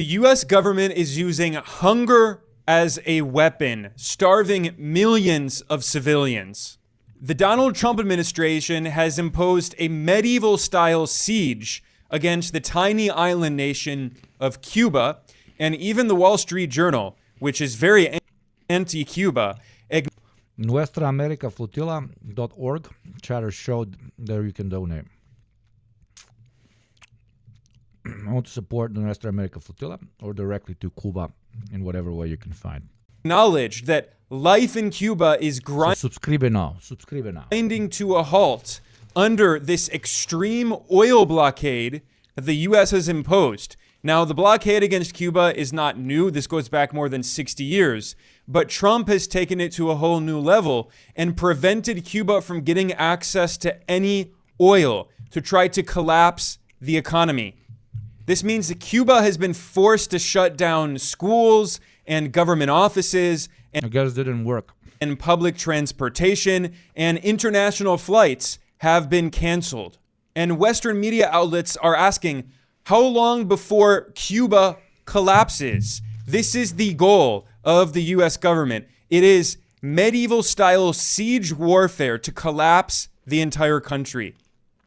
The U.S. government is using hunger as a weapon, starving millions of civilians. The Donald Trump administration has imposed a medieval-style siege against the tiny island nation of Cuba, and even the Wall Street Journal, which is very anti-Cuba. NuestraAmericaflotilla.org chatter showed there you can donate. I want to support the Nuestra America Flotilla or directly to Cuba in whatever way you can find. Acknowledged that life in Cuba is subscribe now. grinding to a halt under this extreme oil blockade that the U.S. has imposed. Now, the blockade against Cuba is not new. This goes back more than 60 years. But Trump has taken it to a whole new level and prevented Cuba from getting access to any oil to try to collapse the economy. This means that Cuba has been forced to shut down schools and government offices and I guess it didn't work. And public transportation and international flights have been canceled. And Western media outlets are asking, how long before Cuba collapses? This is the goal of the U.S. government. It is medieval-style siege warfare to collapse the entire country.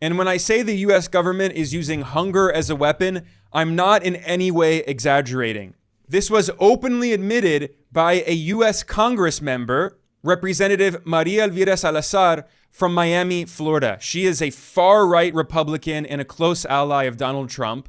And when I say the U.S. government is using hunger as a weapon, I'm not in any way exaggerating. This was openly admitted by a U.S. Congress member, Representative Maria Elvira Salazar from Miami, Florida. She is a far-right Republican and a close ally of Donald Trump.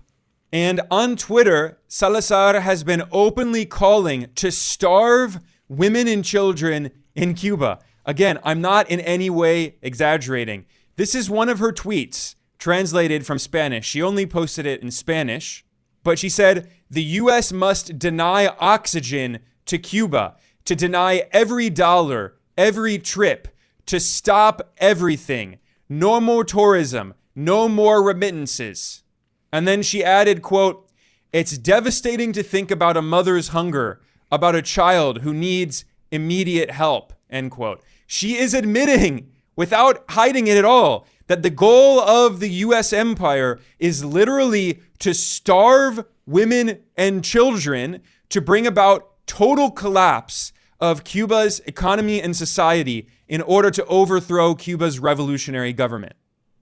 And on Twitter, Salazar has been openly calling to starve women and children in Cuba. Again, I'm not in any way exaggerating. This is one of her tweets, translated from Spanish. She only posted it in Spanish, but she said, the U.S. must deny oxygen to Cuba, to deny every dollar, every trip, to stop everything. No more tourism, no more remittances. And then she added, quote, it's devastating to think about a mother's hunger, about a child who needs immediate help, end quote. She is admitting, without hiding it at all, that the goal of the U.S. empire is literally to starve women and children to bring about total collapse of Cuba's economy and society in order to overthrow Cuba's revolutionary government.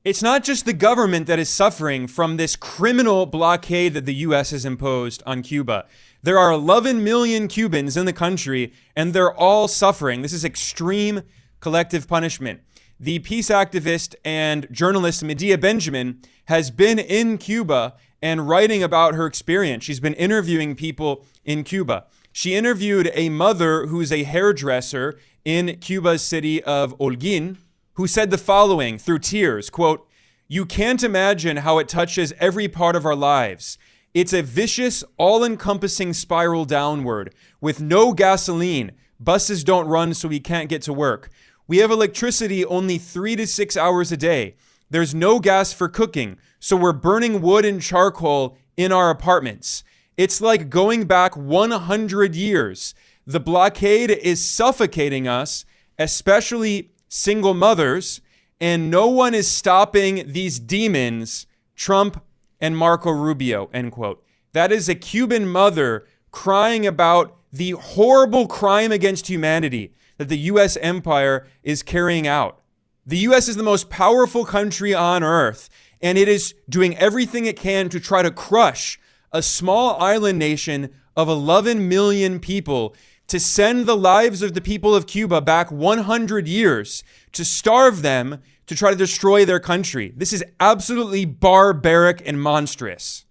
It's not just the government that is suffering from this criminal blockade that the U.S. has imposed on Cuba. There are 11 million Cubans in the country, and they're all suffering. This is extreme collective punishment. The peace activist and journalist Medea Benjamin has been in Cuba and writing about her experience. She's been interviewing people in Cuba. She interviewed a mother who's a hairdresser in Cuba's city of Holguin, who said the following through tears, quote, you can't imagine how it touches every part of our lives. It's a vicious, all-encompassing spiral downward. With no gasoline, buses don't run so we can't get to work. We have electricity only 3 to 6 hours a day. There's no gas for cooking, so we're burning wood and charcoal in our apartments. It's like going back 100 years. The blockade is suffocating us, especially single mothers, and no one is stopping these demons, Trump and Marco Rubio, end quote. That is a Cuban mother crying about the horrible crime against humanity that the U.S. empire is carrying out. The U.S. is the most powerful country on earth, and it is doing everything it can to try to crush a small island nation of 11 million people, to send the lives of the people of Cuba back 100 years, to starve them, to try to destroy their country. This is absolutely barbaric and monstrous.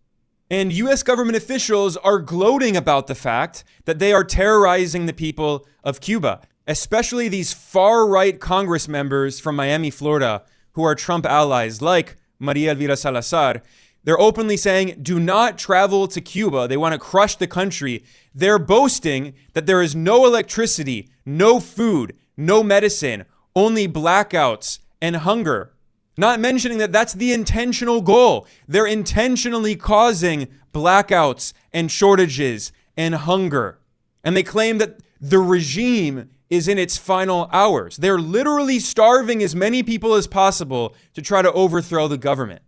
And U.S. government officials are gloating about the fact that they are terrorizing the people of Cuba, especially these far-right Congress members from Miami, Florida, who are Trump allies, like Maria Elvira Salazar. They're openly saying, do not travel to Cuba. They want to crush the country. They're boasting that there is no electricity, no food, no medicine, only blackouts and hunger. Not mentioning that that's the intentional goal. They're intentionally causing blackouts and shortages and hunger. And they claim that the regime is in its final hours. They're literally starving as many people as possible to try to overthrow the government.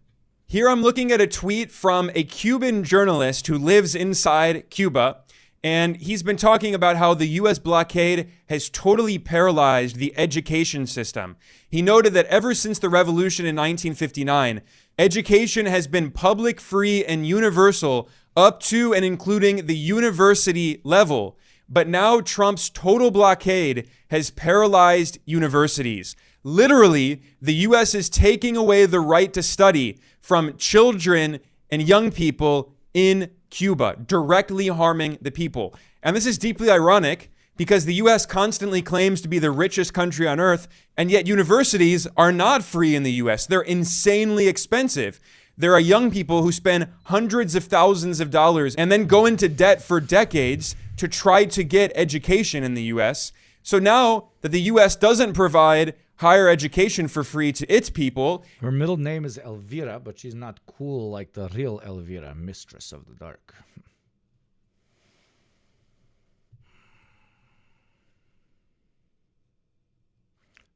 Here I'm looking at a tweet from a Cuban journalist who lives inside Cuba, and he's been talking about how the U.S. blockade has totally paralyzed the education system. He noted that ever since the revolution in 1959, education has been public, free, and universal up to and including the university level. But now Trump's total blockade has paralyzed universities. Literally, the U.S. is taking away the right to study from children and young people in Cuba, directly harming the people. And this is deeply ironic because the U.S. constantly claims to be the richest country on earth, and yet universities are not free in the U.S. They're insanely expensive. There are young people who spend hundreds of thousands of dollars and then go into debt for decades to try to get education in the U.S. So now that the U.S. doesn't provide higher education for free to its people. Her middle name is Elvira, but she's not cool like the real Elvira, Mistress of the Dark.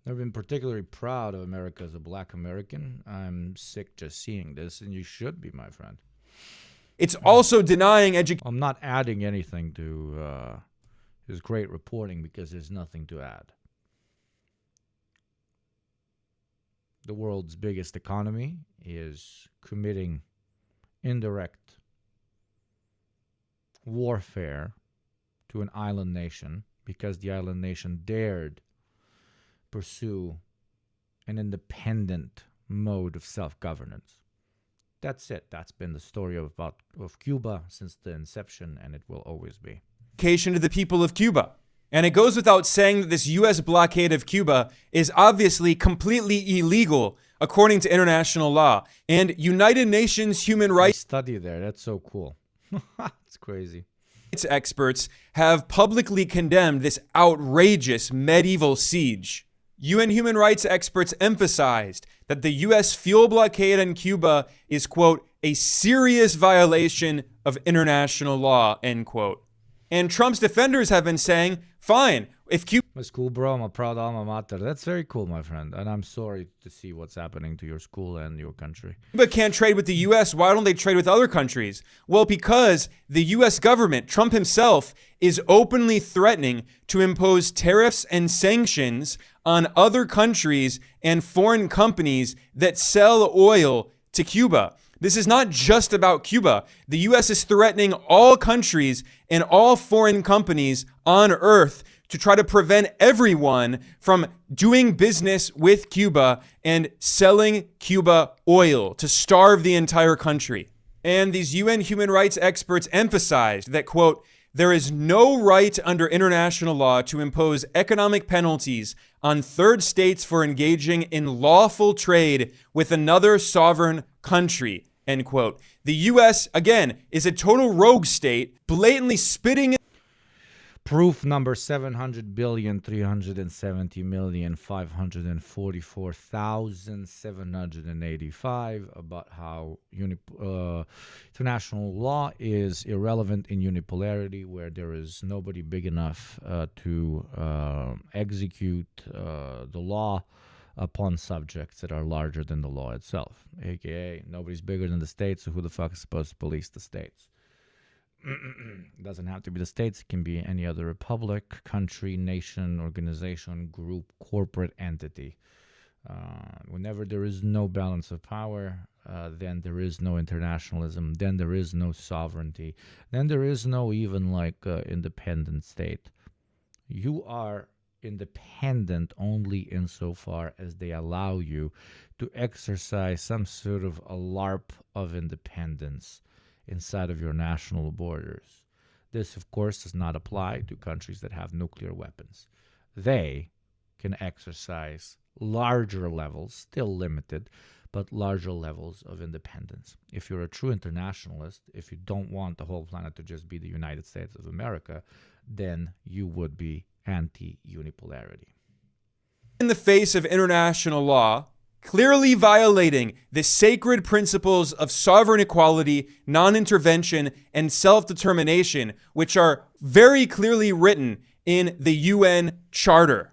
I've been particularly proud of America as a black American. I'm sick just seeing this, and you should be, my friend. It's also denying education. I'm not adding anything to his great reporting because there's nothing to add. The world's biggest economy is committing indirect warfare to an island nation because the island nation dared pursue an independent mode of self-governance. That's it. That's been the story of Cuba since the inception, and it will always be. Education to the people of Cuba. And it goes without saying that this U.S. blockade of Cuba is obviously completely illegal according to international law. And United Nations human rights study there. That's so cool. It's crazy. Experts have publicly condemned this outrageous medieval siege. UN human rights experts emphasized that the U.S. fuel blockade on Cuba is, quote, a serious violation of international law, end quote. And Trump's defenders have been saying, fine, if Cuba... That's cool, bro. I'm a proud alma mater. That's very cool, my friend. And I'm sorry to see what's happening to your school and your country. Cuba can't trade with the U.S., why don't they trade with other countries? Well, because the U.S. government, Trump himself, is openly threatening to impose tariffs and sanctions on other countries and foreign companies that sell oil to Cuba. This is not just about Cuba. The U.S. is threatening all countries and all foreign companies on Earth to try to prevent everyone from doing business with Cuba and selling Cuba oil to starve the entire country. And these UN human rights experts emphasized that, quote, there is no right under international law to impose economic penalties on third states for engaging in lawful trade with another sovereign country, end quote. The U.S., again, is a total rogue state, blatantly spitting. Proof number 700,370,544,785 about how international law is irrelevant in unipolarity, where there is nobody big enough to execute the law upon subjects that are larger than the law itself. AKA, nobody's bigger than the states, so who the fuck is supposed to police the states? It doesn't have to be the states. It can be any other republic, country, nation, organization, group, corporate entity. Whenever there is no balance of power, then there is no internationalism, then there is no sovereignty, then there is no even independent state. You are independent only insofar as they allow you to exercise some sort of a LARP of independence inside of your national borders. This, of course, does not apply to countries that have nuclear weapons. They can exercise larger levels, still limited, but larger levels of independence. If you're a true internationalist, if you don't want the whole planet to just be the United States of America, then you would be anti-unipolarity. In the face of international law, clearly violating the sacred principles of sovereign equality, non-intervention, and self-determination, which are very clearly written in the UN Charter.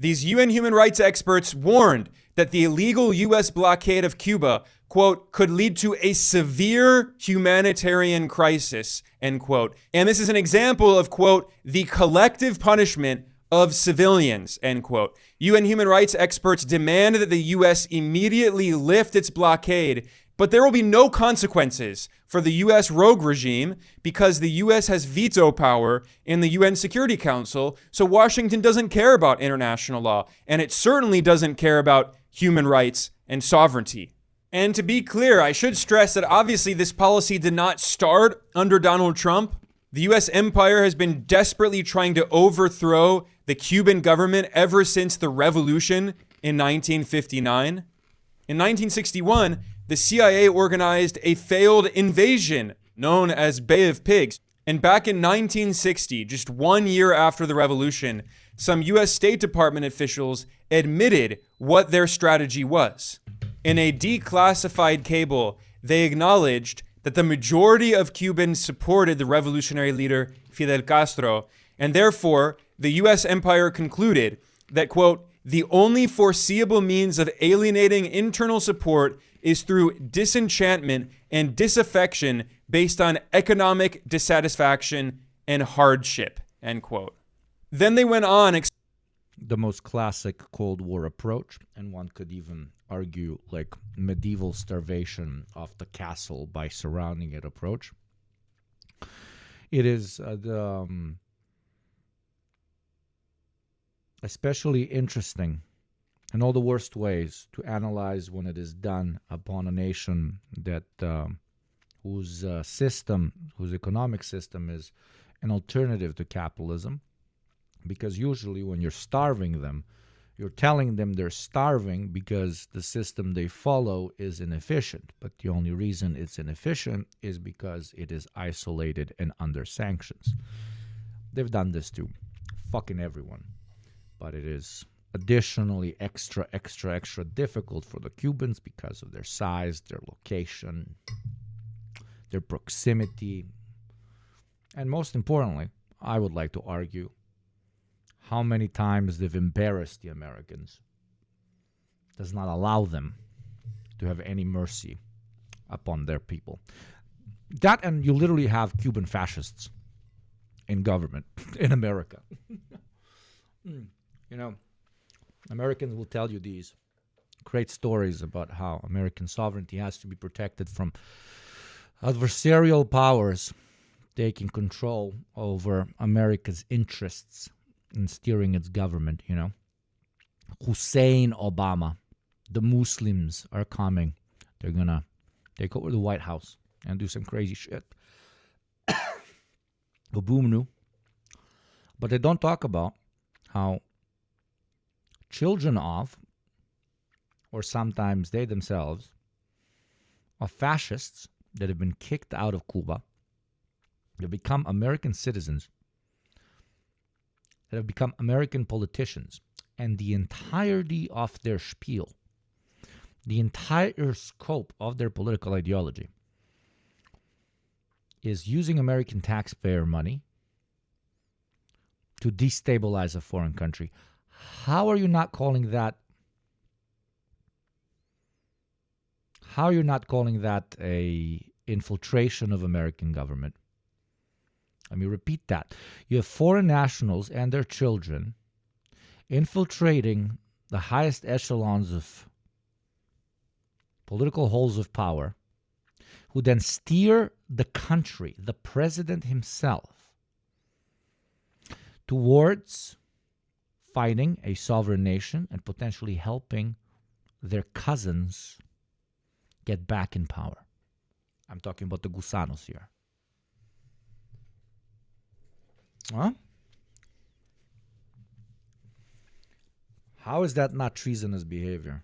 These UN human rights experts warned that the illegal U.S. blockade of Cuba, quote, could lead to a severe humanitarian crisis, end quote. And this is an example of, quote, the collective punishment of civilians, end quote. UN human rights experts demand that the U.S. immediately lift its blockade, but there will be no consequences for the U.S. rogue regime because the U.S. has veto power in the UN Security Council, so Washington doesn't care about international law, and it certainly doesn't care about human rights and sovereignty. And to be clear, I should stress that obviously this policy did not start under Donald Trump. The U.S. empire has been desperately trying to overthrow the Cuban government ever since the revolution in 1959. In 1961, the CIA organized a failed invasion known as Bay of Pigs. And back in 1960, just 1 year after the revolution, some U.S. State Department officials admitted what their strategy was. In a declassified cable, they acknowledged that the majority of Cubans supported the revolutionary leader Fidel Castro, and therefore the U.S. empire concluded that, quote, the only foreseeable means of alienating internal support is through disenchantment and disaffection based on economic dissatisfaction and hardship, end quote. Then they went on. The most classic Cold War approach, and one could even argue like medieval starvation of the castle by surrounding it approach. It is especially interesting in all the worst ways to analyze when it is done upon a nation that whose economic system is an alternative to capitalism. Because usually when you're starving them, you're telling them they're starving because the system they follow is inefficient. But the only reason it's inefficient is because it is isolated and under sanctions. They've done this to fucking everyone. But it is additionally extra difficult for the Cubans because of their size, their location, their proximity. And most importantly, I would like to argue how many times they've embarrassed the Americans does not allow them to have any mercy upon their people. That, and you literally have Cuban fascists in government in America. You know, Americans will tell you these great stories about how American sovereignty has to be protected from adversarial powers taking control over America's interests and steering its government, you know. Hussein Obama, the Muslims are coming. They're going to take over the White House and do some crazy shit. But they don't talk about how children of, or sometimes they themselves, are fascists that have been kicked out of Cuba. They become American citizens, that have become American politicians, and the entirety of their spiel, the entire scope of their political ideology is using American taxpayer money to destabilize a foreign country. How are you not calling that? How are you not calling that a infiltration of American government? Let me repeat that. You have foreign nationals and their children infiltrating the highest echelons of political halls of power, who then steer the country, the president himself, towards fighting a sovereign nation and potentially helping their cousins get back in power. I'm talking about the Gusanos here. Huh? How is that not treasonous behavior?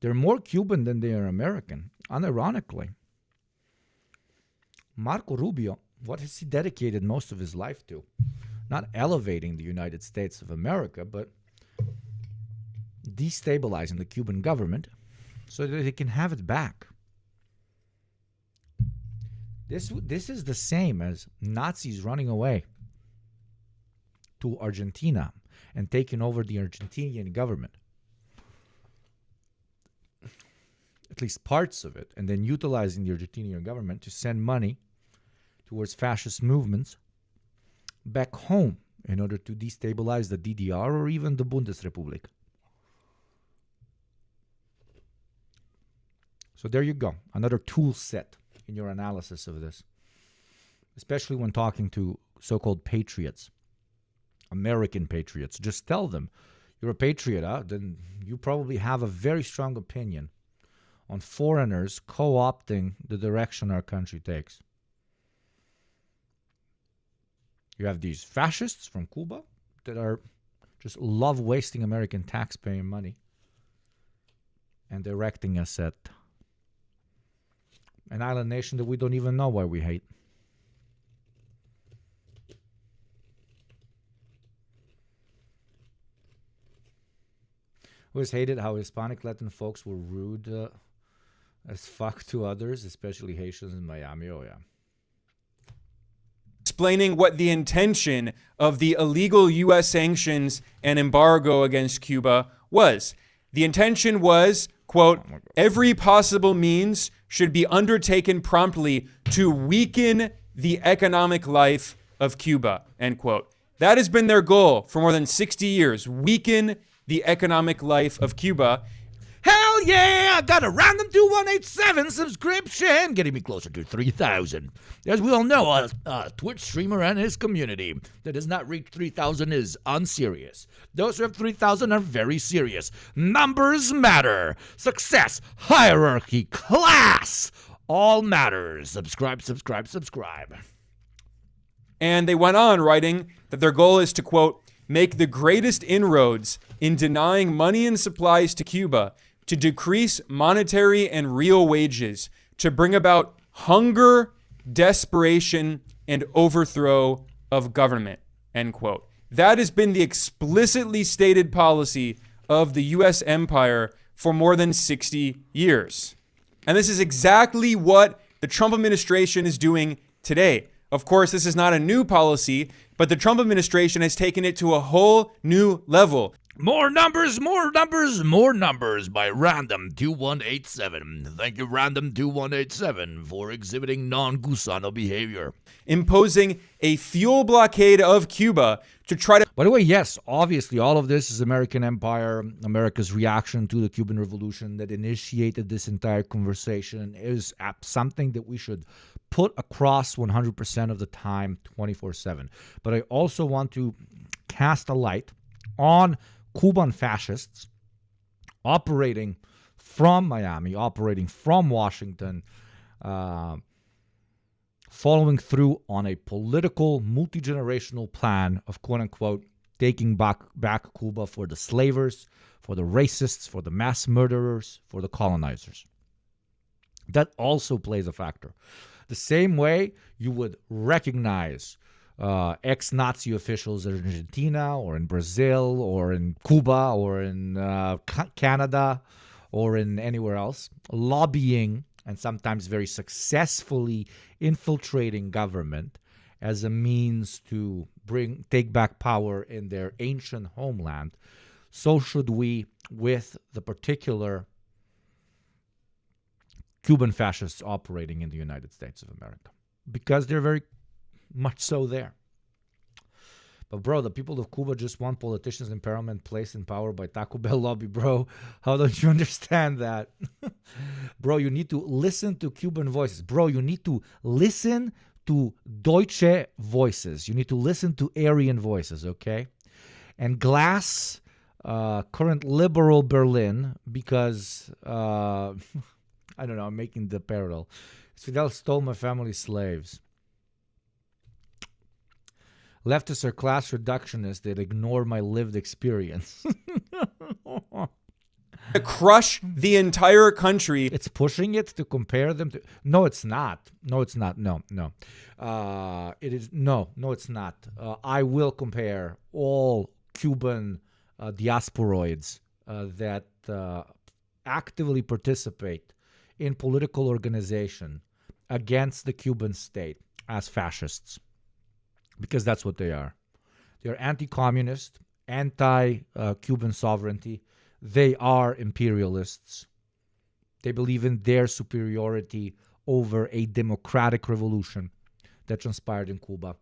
They're more Cuban than they are American, unironically. Marco Rubio, what has he dedicated most of his life to? Not elevating the United States of America, but destabilizing the Cuban government so that they can have it back. This is the same as Nazis running away to Argentina and taking over the Argentinian government. at least parts of it, and then utilizing the Argentinian government to send money towards fascist movements back home in order to destabilize the DDR or even the Bundesrepublik. So there you go, another tool set in your analysis of this, especially when talking to so-called patriots, American patriots. Just tell them, you're a patriot, then you probably have a very strong opinion on foreigners co-opting the direction our country takes. You have these fascists from Cuba that are just love wasting American taxpaying money and directing us at an island nation that we don't even know why we hate. Always hated how Hispanic Latin folks were rude as fuck to others, especially Haitians in Miami. Oh, yeah. Explaining what the intention of the illegal U.S. sanctions and embargo against Cuba was. The intention was, quote, every possible means should be undertaken promptly to weaken the economic life of Cuba, end quote. That has been their goal for more than 60 years, weaken the economic life of Cuba. Hell yeah! I got a random 2187 subscription, getting me closer to 3,000. As we all know, a Twitch streamer and his community that does not reach 3,000 is unserious. Those who have 3,000 are very serious. Numbers matter. Success, hierarchy, class, all matters. Subscribe, subscribe, subscribe. And they went on writing that their goal is to, quote, make the greatest inroads in denying money and supplies to Cuba, to decrease monetary and real wages, to bring about hunger, desperation, and overthrow of government, end quote. That has been the explicitly stated policy of the U.S. empire for more than 60 years. And this is exactly what the Trump administration is doing today. Of course, this is not a new policy, but the Trump administration has taken it to a whole new level. More numbers, more numbers, more numbers by Random 2187. Thank you, Random 2187, for exhibiting non-Gusano behavior. Imposing a fuel blockade of Cuba to try to... By the way, yes, obviously all of this is American empire, America's reaction to the Cuban Revolution that initiated this entire conversation is something that we should put across 100% of the time, 24/7. But I also want to cast a light on Cuban fascists operating from Miami, operating from Washington, following through on a political, multi-generational plan of, quote-unquote, taking back Cuba for the slavers, for the racists, for the mass murderers, for the colonizers. That also plays a factor. The same way you would recognize ex-Nazi officials in Argentina or in Brazil or in Cuba or in Canada or in anywhere else, lobbying and sometimes very successfully infiltrating government as a means to take back power in their ancient homeland. So should we with the particular Cuban fascists operating in the United States of America, because they're very much so there. But bro, the people of Cuba just want politicians in parliament placed in power by Taco Bell lobby, bro. How don't you understand that? Bro, you need to listen to Cuban voices. Bro, you need to listen to Deutsche voices. You need to listen to Aryan voices, okay? And glass current liberal Berlin, because I don't know, I'm making the parallel. Fidel stole my family's slaves. Leftists are class reductionists that ignore my lived experience. To crush the entire country. It's pushing it to compare them to... No, it's not. No, it's not. No. It is... No, it's not. I will compare all Cuban diasporoids that actively participate in political organization against the Cuban state as fascists. Because that's what they are. They're anti-communist, anti-Cuban sovereignty. They are imperialists. They believe in their superiority over a democratic revolution that transpired in Cuba.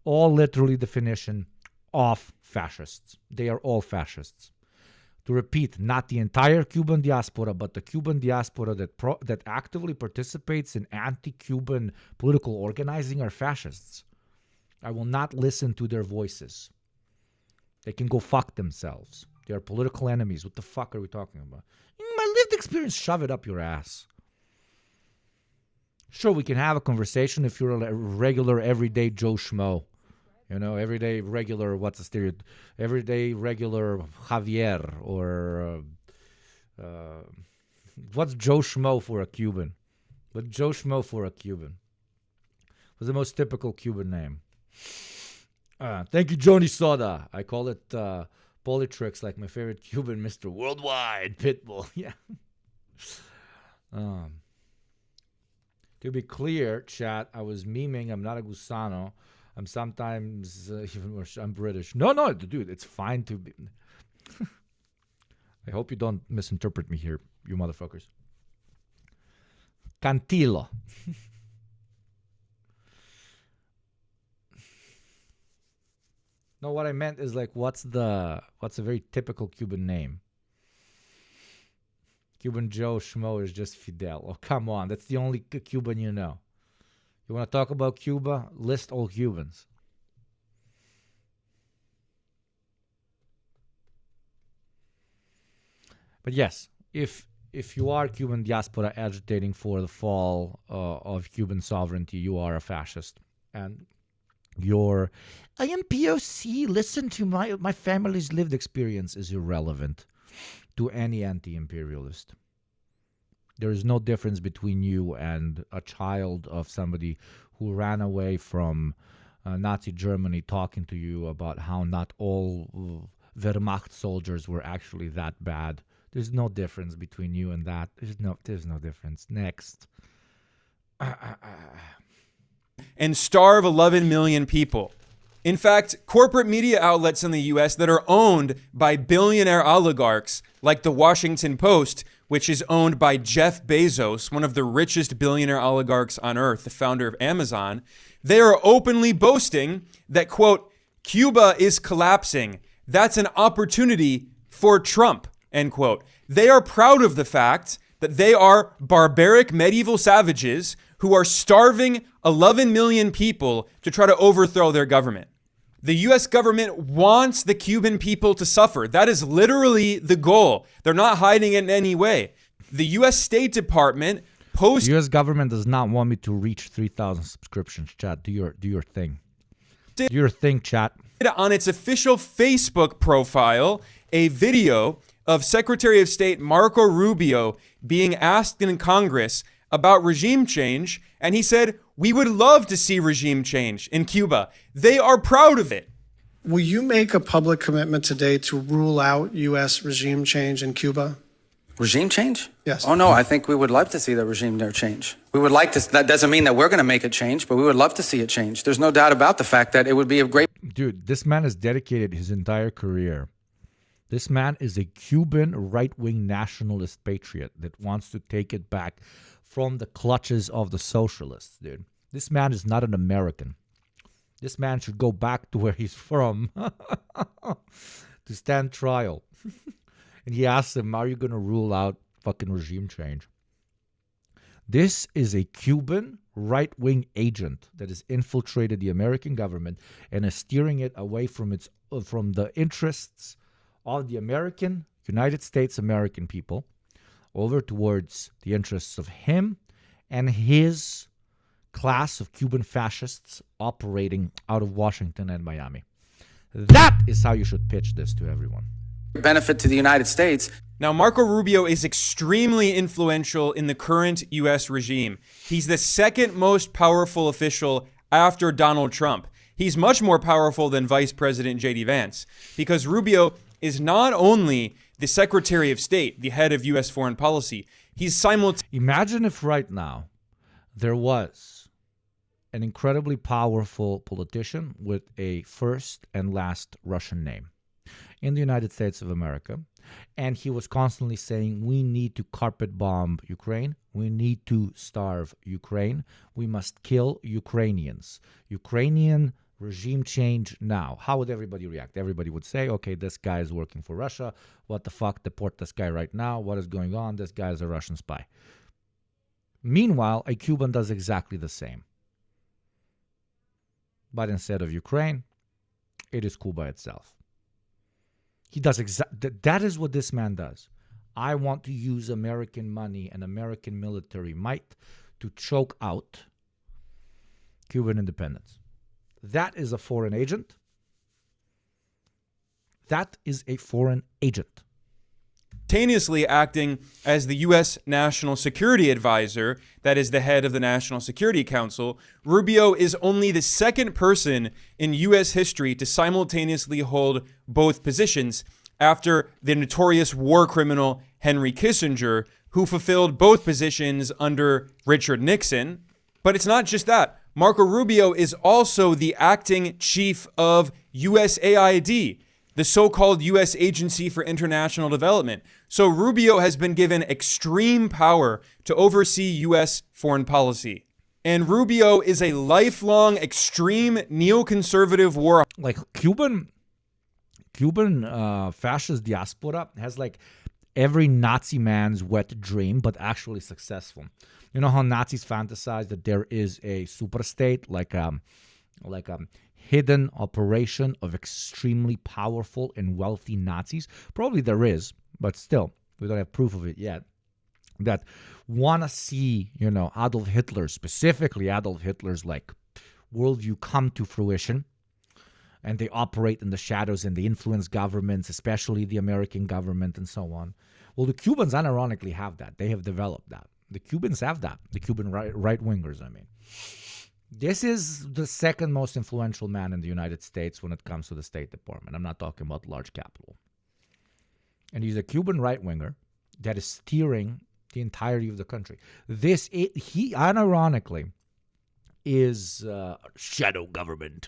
All literally definition of fascists. They are all fascists. To repeat, not the entire Cuban diaspora, but the Cuban diaspora that actively participates in anti-Cuban political organizing are fascists. I will not listen to their voices. They can go fuck themselves. They are political enemies. What the fuck are we talking about? My lived experience, shove it up your ass. Sure, we can have a conversation if you're a regular, everyday Joe Schmo. You know, everyday regular, what's the stereotype? Everyday regular Javier or what's Joe Schmo for a Cuban? What's Joe Schmo for a Cuban? What's the most typical Cuban name? Thank you, Joni Soda. I call it Politrix, like my favorite Cuban, Mr. Worldwide, Pitbull. Yeah. To be clear, chat, I was memeing. I'm not a gusano. I'm sometimes even worse. I'm British. No, dude, it's fine to be. I hope you don't misinterpret me here, you motherfuckers. Cantillo. No, what I meant is like, what's a very typical Cuban name? Cuban Joe Schmo is just Fidel. Oh, come on. That's the only Cuban you know. You want to talk about Cuba? List all Cubans. But yes, if you are Cuban diaspora agitating for the fall of Cuban sovereignty, you are a fascist. And I am POC, listen to my family's lived experience is irrelevant to any anti-imperialist. There is no difference between you and a child of somebody who ran away from Nazi Germany talking to you about how not all Wehrmacht soldiers were actually that bad. There's no difference between you and that. There's no difference. Next. And starve 11 million people. In fact, corporate media outlets in the US that are owned by billionaire oligarchs, like the Washington Post, which is owned by Jeff Bezos, one of the richest billionaire oligarchs on earth, the founder of Amazon, they are openly boasting that, quote, Cuba is collapsing. That's an opportunity for Trump, end quote. They are proud of the fact that they are barbaric medieval savages who are starving 11 million people to try to overthrow their government. The U.S. government wants the Cuban people to suffer. That is literally the goal. They're not hiding it in any way. The U.S. State Department The U.S. government does not want me to reach 3,000 subscriptions. Chat, do your thing. Do your thing, chat. On its official Facebook profile a video of Secretary of State Marco Rubio being asked in Congress about regime change, and he said, we would love to see regime change in Cuba. They are proud of it. Will you make a public commitment today to rule out U.S. regime change in Cuba? Regime change? Yes. Oh, no, I think we would love to see the regime there change. We would like to, that doesn't mean that we're going to make it change, but we would love to see it change. There's no doubt about the fact that it would be a great... Dude, this man has dedicated his entire career. This man is a Cuban right-wing nationalist patriot that wants to take it back from the clutches of the socialists, dude. This man is not an American. This man should go back to where he's from to stand trial. And he asks him, are you going to rule out fucking regime change? This is a Cuban right-wing agent that has infiltrated the American government and is steering it away from the interests of the United States American people over towards the interests of him and his class of Cuban fascists operating out of Washington and Miami. That is how you should pitch this to everyone. benefit to the United States. Now, Marco Rubio is extremely influential in the current U.S. regime. He's the second most powerful official after Donald Trump. He's much more powerful than Vice President J.D. Vance because Rubio is not only the Secretary of State, the head of U.S. foreign policy, he's simultaneously... Imagine if right now there was an incredibly powerful politician with a first and last Russian name. in the United States of America. And he was constantly saying, we need to carpet bomb Ukraine. We need to starve Ukraine. We must kill Ukrainians. Ukrainian regime change now. How would everybody react? Everybody would say, okay, this guy is working for Russia. What the fuck? Deport this guy right now. What is going on? This guy is a Russian spy. Meanwhile, a Cuban does exactly the same. But instead of Ukraine, it is Cuba itself. He does that is what this man does. I want to use American money and American military might to choke out Cuban independence. That is a foreign agent. That is a foreign agent. Simultaneously acting as the U.S. National Security Advisor, that is the head of the National Security Council, Rubio is only the second person in U.S. history to simultaneously hold both positions after the notorious war criminal Henry Kissinger, who fulfilled both positions under Richard Nixon. But it's not just that. Marco Rubio is also the acting chief of USAID, the so-called U.S. Agency for International Development. So Rubio has been given extreme power to oversee U.S. foreign policy. And Rubio is a lifelong, extreme neoconservative war. Like Cuban fascist diaspora has like every Nazi man's wet dream, but actually successful. You know how Nazis fantasize that there is a superstate, like a hidden operation of extremely powerful and wealthy Nazis? Probably there is, but still, we don't have proof of it yet. That want to see, Adolf Hitler, specifically Adolf Hitler's like worldview come to fruition. And they operate in the shadows and they influence governments, especially the American government and so on. Well, the Cubans unironically have that. They have developed that. The Cubans have that. The Cuban right-wingers, I mean. This is the second most influential man in the United States when it comes to the State Department. I'm not talking about large capital. And he's a Cuban right-winger that is steering the entirety of the country. He unironically is shadow government.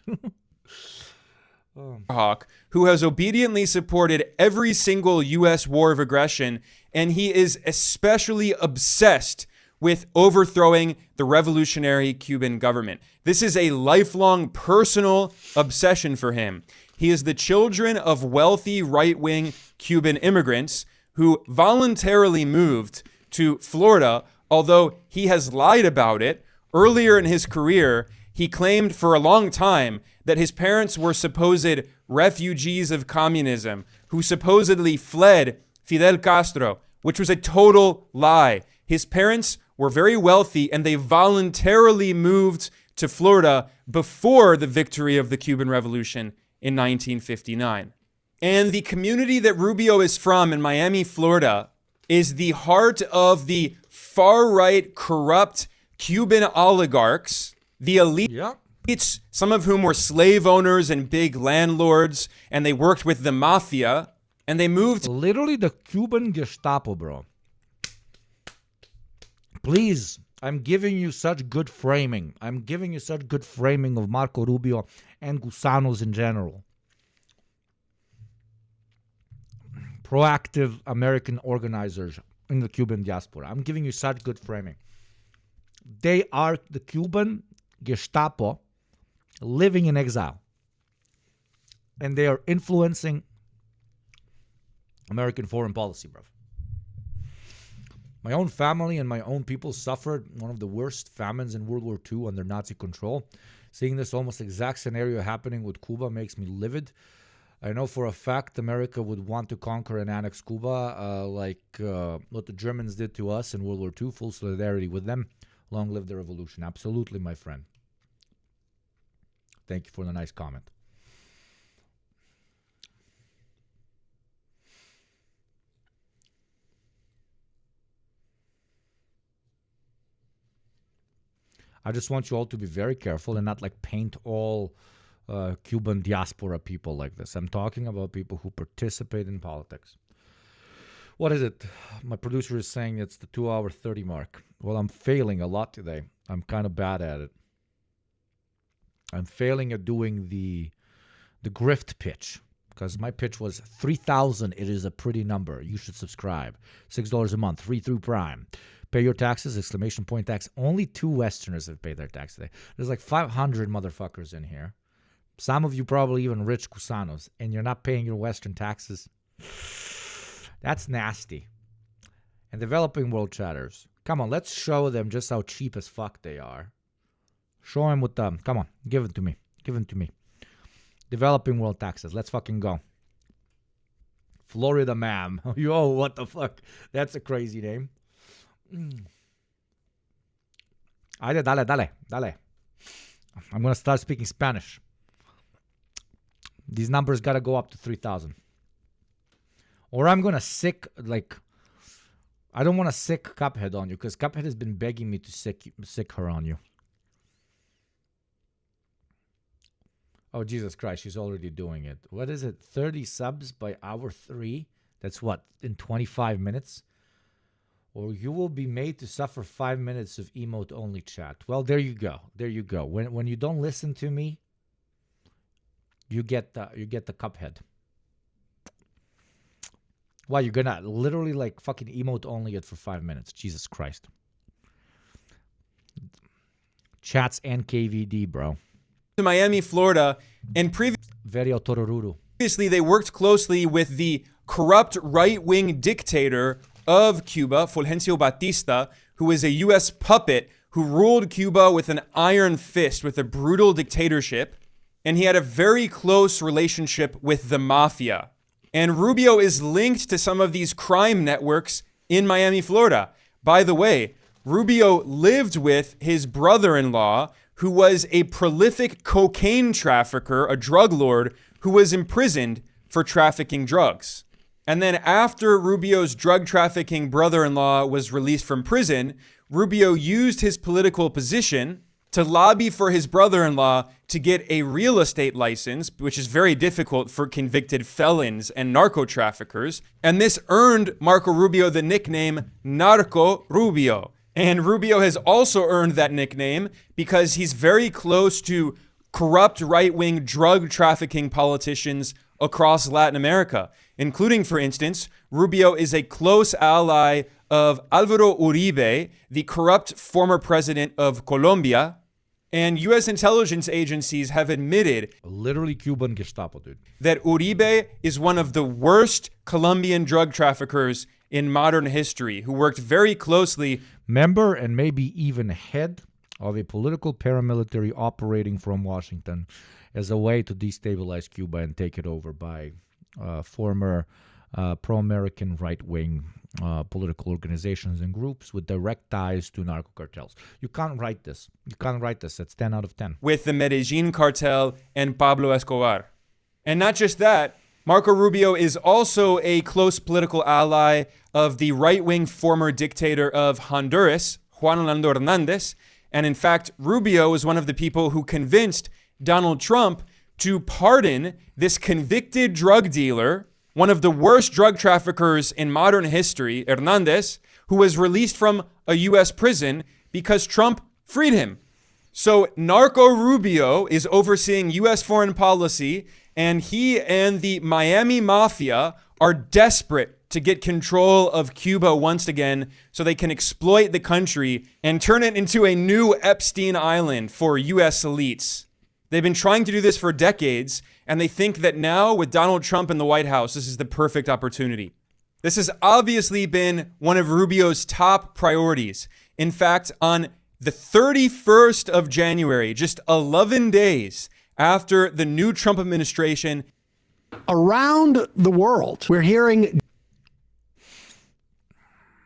Hawk, who has obediently supported every single U.S. war of aggression, and he is especially obsessed with overthrowing the revolutionary Cuban government. This is a lifelong personal obsession for him. He is the children of wealthy right-wing Cuban immigrants who voluntarily moved to Florida, although he has lied about it. Earlier in his career, he claimed for a long time that his parents were supposed refugees of communism who supposedly fled Fidel Castro, which was a total lie. His parents were very wealthy and they voluntarily moved to Florida before the victory of the Cuban Revolution in 1959. And the community that Rubio is from in Miami, Florida, is the heart of the far-right, corrupt Cuban oligarchs, the elite. Yep. Some of whom were slave owners and big landlords, and they worked with the mafia, and they moved. Literally the Cuban Gestapo, bro. Please, I'm giving you such good framing. I'm giving you such good framing of Marco Rubio and Gusanos in general. Proactive American organizers in the Cuban diaspora. I'm giving you such good framing. They are the Cuban Gestapo living in exile. And they are influencing American foreign policy, bro. My own family and my own people suffered one of the worst famines in World War II under Nazi control. Seeing this almost exact scenario happening with Cuba makes me livid. I know for a fact America would want to conquer and annex Cuba like what the Germans did to us in World War II. Full solidarity with them. Long live the revolution. Absolutely, my friend. Thank you for the nice comment. I just want you all to be very careful and not like paint all Cuban diaspora people like this. I'm talking about people who participate in politics. What is it? My producer is saying it's the 2-hour 30 mark. Well, I'm failing a lot today. I'm kind of bad at it. I'm failing at doing the grift pitch. because my pitch was 3,000. It is a pretty number. You should subscribe. $6 a month, free through Prime. Pay your taxes, exclamation point tax. Only 2 Westerners have paid their tax today. There's like 500 motherfuckers in here. Some of you probably even rich Cusanos, and you're not paying your Western taxes. That's nasty. And developing world chatters. Come on, let's show them just how cheap as fuck they are. Show them with them. Come on, give it to me. Give it to me. Developing world taxes. Let's fucking go. Florida ma'am. Yo, what the fuck? That's a crazy name. Dale. I'm going to start speaking Spanish. These numbers got to go up to 3,000. Or I'm going to sick, like, I don't want to sick Cuphead on you because Cuphead has been begging me to sick her on you. Oh, Jesus Christ, she's already doing it. What is it? 30 subs by hour 3? That's what, in 25 minutes? Or you will be made to suffer 5 minutes of emote-only chat. Well, there you go. There you go. When you don't listen to me, you get the Cuphead. Why, you're gonna literally like fucking emote-only it for 5 minutes. Jesus Christ. Chats and KVD, bro. To Miami, Florida, and previously they worked closely with the corrupt right-wing dictator of Cuba, Fulgencio Batista, who is a U.S. puppet who ruled Cuba with an iron fist, with a brutal dictatorship, and he had a very close relationship with the mafia. And Rubio is linked to some of these crime networks in Miami, Florida. By the way, Rubio lived with his brother-in-law, who was a prolific cocaine trafficker, a drug lord, who was imprisoned for trafficking drugs. And then after Rubio's drug trafficking brother-in-law was released from prison, Rubio used his political position to lobby for his brother-in-law to get a real estate license, which is very difficult for convicted felons and narco traffickers. And this earned Marco Rubio the nickname Narco Rubio. And Rubio has also earned that nickname because he's very close to corrupt right-wing drug trafficking politicians across Latin America, including, for instance, Rubio is a close ally of Alvaro Uribe, the corrupt former president of Colombia, and U.S. intelligence agencies have admitted literally Cuban Gestapo, dude, that Uribe is one of the worst Colombian drug traffickers in modern history, who worked very closely. Member and maybe even head of a political paramilitary operating from Washington as a way to destabilize Cuba and take it over by former pro-American right-wing political organizations and groups with direct ties to narco cartels. You can't write this. You can't write this. It's 10 out of 10. With the Medellin cartel and Pablo Escobar. And not just that, Marco Rubio is also a close political ally of the right-wing former dictator of Honduras, Juan Orlando Hernandez. And in fact, Rubio was one of the people who convinced Donald Trump to pardon this convicted drug dealer, one of the worst drug traffickers in modern history, Hernandez, who was released from a U.S. prison because Trump freed him. So Narco Rubio is overseeing U.S. foreign policy, and he and the Miami Mafia are desperate to get control of Cuba once again so they can exploit the country and turn it into a new Epstein Island for U.S. elites. They've been trying to do this for decades, and they think that now, with Donald Trump in the White House, this is the perfect opportunity. This has obviously been one of Rubio's top priorities. In fact, on the 31st of January, just 11 days after the new Trump administration, around the world, we're hearing